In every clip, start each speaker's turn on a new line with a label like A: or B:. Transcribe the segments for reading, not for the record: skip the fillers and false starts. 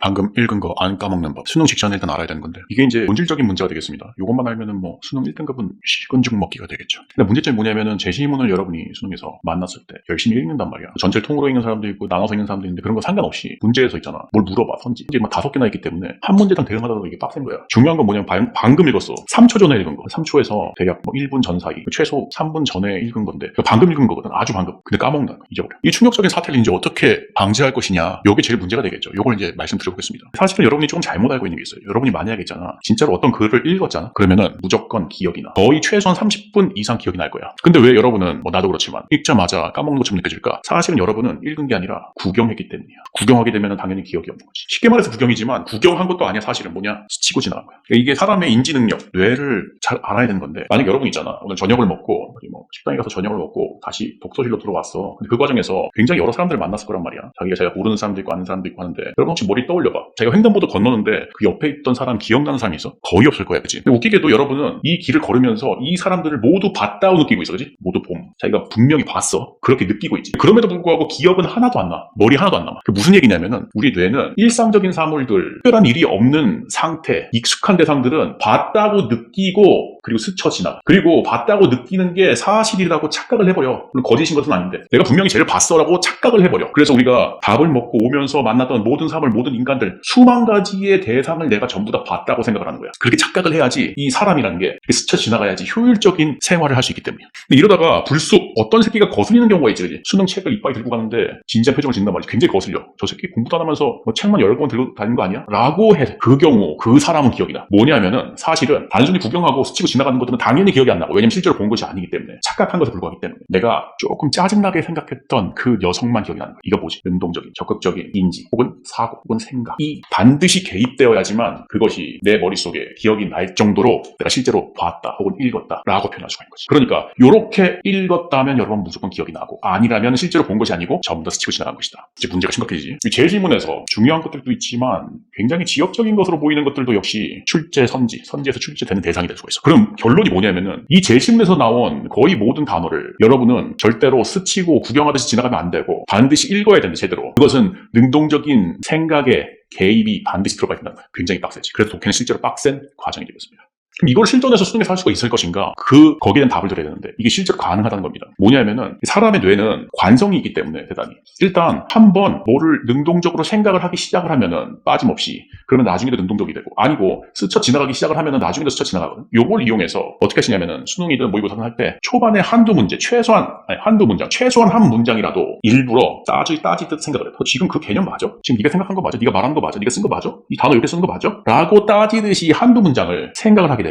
A: 방금 읽은 거 안 까먹는 법. 수능 직전에 일단 알아야 되는 건데 이게 이제 본질적인 문제가 되겠습니다. 이것만 알면은 뭐 수능 1등급은 식은죽 먹기가 되겠죠. 근데 문제점이 뭐냐면은 제시문을 여러분이 수능에서 만났을 때 열심히 읽는단 말이야. 전체를 통으로 읽는 사람도 있고 나눠서 읽는 사람도 있는데 그런 거 상관없이 문제에서 있잖아. 뭘 물어봐. 선지. 이제 막 5개나 있기 때문에 한 문제당 대응하다가 이게 빡센 거야. 중요한 건 뭐냐면 방금 읽었어. 3초 전에 읽은 거. 3초에서 대략 뭐 1분 전 사이. 최소 3분 전에 읽은 건데 방금 읽은 거거든. 아주 방금. 근데 까먹는다. 잊어버려. 이 충격적인 사태를 이제 어떻게 방지할 것이냐. 요게 제일 문제가 되겠죠. 요걸 이제 말씀드려보겠습니다. 사실은 여러분이 조금 잘못 알고 있는 게 있어요. 여러분이 만약에 있잖아. 진짜로 어떤 글을 읽었잖아. 그러면은 무조건 기억이 나. 거의 최소한 30분 이상 기억이 날 거야. 근데 왜 여러분은 뭐 나도 그렇지만 읽자마자 까먹는 것처럼 느껴질까? 사실은 여러분은 읽은 게 아니라 구경했기 때문이야. 구경하게 되면은 당연히 기억이 없는 거지. 쉽게 말해서 구경이지만 구경한 것도 아니야. 사실은 뭐냐? 스치고 지나간 거야. 그러니까 이게 사람의 인지 능력, 뇌를 잘 알아야 되는 건데 만약 여러분 있잖아. 오늘 저녁을 먹고 뭐 식당에 가서 저녁을 먹고 다시 독서실로 들어왔어. 근데 그 과정에서 굉장히 여러 사람들을 만났을 거란 말이야. 자기가 모르는 사람도 있고 아는 사람도 있고 하는데 여러분 혹시 머리 떠올려봐. 자기가 횡단보도 건너는데 그 옆에 있던 사람 기억나는 사람이 있어? 거의 없을 거야, 그치? 근데 웃기게도 여러분은 이 길을 걸으면서 이 사람들을 모두 봤다고 느끼고 있어, 그치? 모두 봄. 자기가 분명히 봤어. 그렇게 느끼고 있지. 그럼에도 불구하고 기억은 하나도 안 나. 머리 하나도 안 남아. 그게 무슨 얘기냐면은 우리 뇌는 일상적인 사물들, 특별한 일이 없는 상태, 익숙한 대상들은 봤다고 느끼고 그리고 스쳐 지나가. 그리고 봤다고 느끼는 게 사실이라고 착각을 해버려. 물론 거짓인 것은 아닌데 내가 분명히 쟤를 봤어라고 착각을 해버려. 그래서 우리가 밥을 먹고 오면서 만났던 모든 사물, 모든 인간들 수만 가지의 대상을 내가 전부 다 봤다고 생각을 하는 거야. 그렇게 착각을 해야지 이 사람이라는 게 스쳐 지나가야지 효율적인 생활을 할 수 있기 때문이야. 근데 이러다가 불쑥 어떤 새끼가 거슬리는 경우가 있지, 그치? 수능 책을 이빨에 들고 가는데 진지한 표정을 짓는단 말이지. 굉장히 거슬려. 저 새끼 공부도 안 하면서 뭐 책만 여러 권 들고 다니는 거 아니야? 라고 해. 그 경우 그 사람은 기억이 나. 뭐냐면은 사실은 단순히 구경하고 스치고 지나가는 것들은 당연히 기억이 안 나고 왜냐면 실제로 본 것이 아니기 때문에 착각한 것에 불과하기 때문에 내가 조금 짜증나게 생각했던 그 녀석만 기억이 나는 거야. 이거 뭐지? 능동적인, 적극적인 인지 혹은 사고 혹은 생각 이 반드시 개입되어야지만 그것이 내 머릿속에 기억이 날 정도로 내가 실제로 봤다 혹은 읽었다 라고 표현할 수가 있는 거지. 그러니까 요렇게 읽었다면 여러분 무조건 기억이 나고 아니라면 실제로 본 것이 아니고 전부 다 스치고 지나간 것이다. 이제 문제가 심각해지지. 제 질문에서 중요한 것들도 있지만 굉장히 지역적인 것으로 보이는 것들도 역시 출제 선지에서 출제되는 대상이 될 수가 있어. 그럼 결론이 뭐냐면은 이 제시문에서 나온 거의 모든 단어를 여러분은 절대로 스치고 구경하듯이 지나가면 안 되고 반드시 읽어야 되는데 제대로. 그것은 능동적인 생각에 개입이 반드시 들어가야 된다는 거야. 굉장히 빡세지. 그래서 독해는 실제로 빡센 과정이 되겠습니다. 그럼 이걸 실전에서 수능에서 할 수가 있을 것인가? 거기에 대한 답을 드려야 되는데 이게 실제로 가능하다는 겁니다. 뭐냐면은 사람의 뇌는 관성이 있기 때문에 대단히 일단 한번 뭐를 능동적으로 생각을 하기 시작을 하면은 빠짐없이 그러면 나중에도 능동적이 되고 아니고 스쳐 지나가기 시작을 하면은 나중에도 스쳐 지나가거든. 요걸 이용해서 어떻게 하시냐면은 수능이든 모의고사든 할 때 초반에 한두 문장 최소한 한 문장이라도 일부러 따지듯 생각을 해. 지금 그 개념 맞아? 지금 네가 생각한 거 맞아? 네가 말한 거 맞아? 네가 쓴 거 맞아? 이 단어 이렇게 쓰는 거 맞아? 라고 따지듯이 한두 문장을 생각을 하게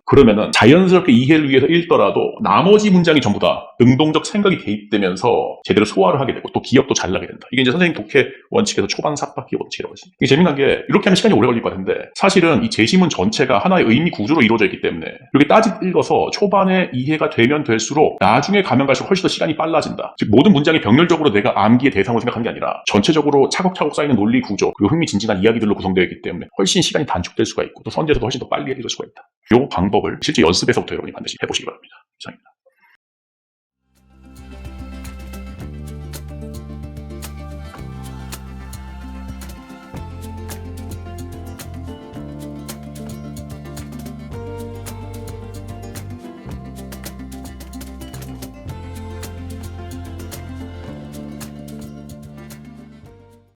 A: 그러면은 자연스럽게 이해를 위해서 읽더라도 나머지 문장이 전부 다 능동적 생각이 개입되면서 제대로 소화를 하게 되고 또 기억도 잘 나게 된다. 이게 이제 선생님 독해 원칙에서 초반 삽박기 원칙이라고 했습니다. 이게 재미난 게 이렇게 하면 시간이 오래 걸릴 것 같은데 사실은 이 제시문 전체가 하나의 의미 구조로 이루어져 있기 때문에 이렇게 읽어서 초반에 이해가 되면 될수록 나중에 가면 갈수록 훨씬 더 시간이 빨라진다. 즉 모든 문장이 병렬적으로 내가 암기의 대상으로 생각하는 게 아니라 전체적으로 차곡차곡 쌓이는 논리 구조 그리고 흥미진진한 이야기들로 구성되어 있기 때문에 훨씬 시간이 단축될 수가 있고 또 선지에서도 훨씬 더 빨리 읽을 수가 있다. 이 방법을 실제 연습에서부터 여러분이 반드시 해보시기 바랍니다. 이상입니다.